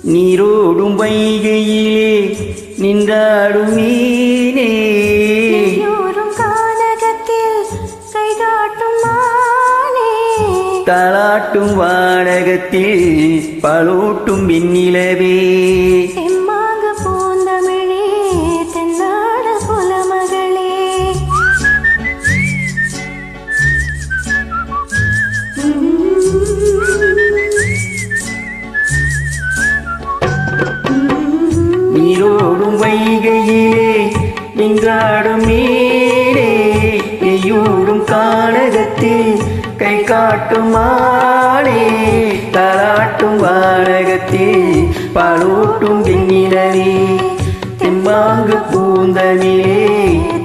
நீரோடும் வைகையிலே நின்றாடும் மீனே கானகத்தில் கைகாட்டும் மானே தாளாட்டும் வானகத்தில் பாலூட்டும் விண்ணிலவே தெம்மாங்கு பூந்தமிழே தென்னாடு புலமகளே நீரோடும் வைகையிலே நின்றாடும் மீனே நெய்யூடும் கானகத்தில் கை காட்டும் மானே தாளாட்டும் வானகத்தில் பாலூட்டும் விண்ணிலவே தெம்மாங்கு பூந்தமிழே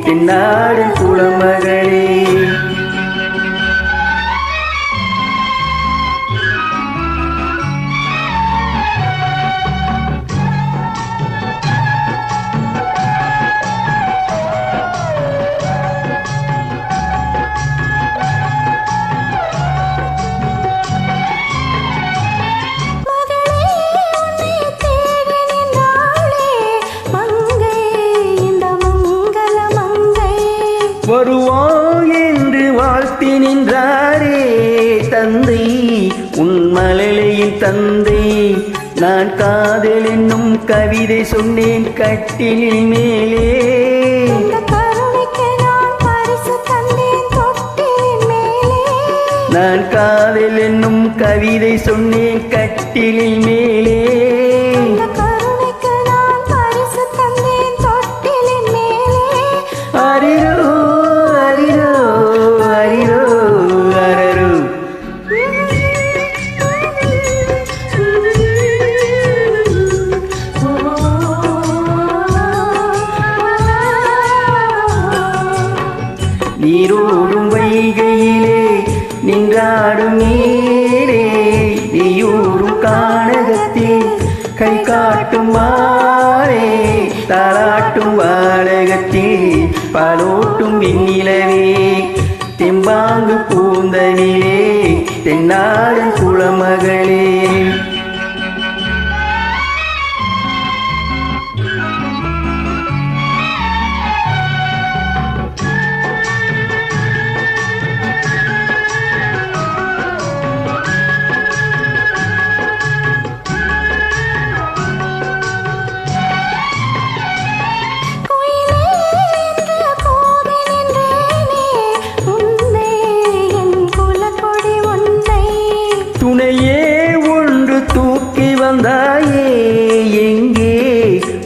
தென்னாடு குலமகளே வருவாய் என்று வாழ்த்தி நின்றாரே தந்தை உன் மழலையின் தந்தை நான் காதல் என்னும் கவிதை சொன்னேன் கட்டிலில் மேலே நான் காதல் என்னும் கவிதை சொன்னேன் கட்டிலில் மேலே நீரோடும் வைகையிலே நின்றாடும் நீரே நீயூரும் கானகத்தில் கை காட்டும் மாறே தாளாட்டும் வானகத்தில் பாலூட்டும் விண்ணிலவே தெம்பாங்கு பூந்தனிலே தென்னாடு குலமகளே துணையே ஒன்று தூக்கி வந்தாயே எங்கே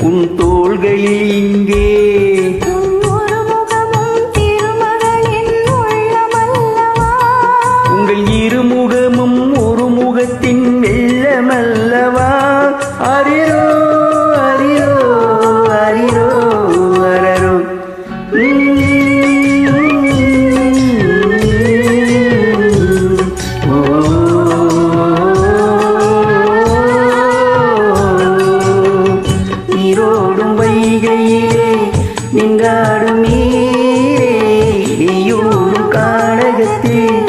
உன் தோள்களில் இங்கே உங்கள் இருமுகமும் ஒரு முகத்தின் வெள்ளமல்லவா அரிரோ அரிரோ அரிரோ அரரோ நீரோடும் வைகையிலே நின்றாடும் நீரே நீயூரும் கானகத்தில்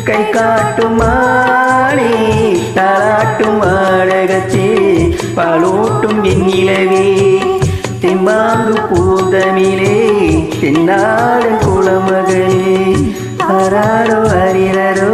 கை காட்டும் மானே தாளாட்டும் வானகத்தில் பாலூட்டும் விண்ணிலவே தெம்மாங்கு பூந்தமிழே தென்னாடு குலமகளே ஆராரோ அரிரரோ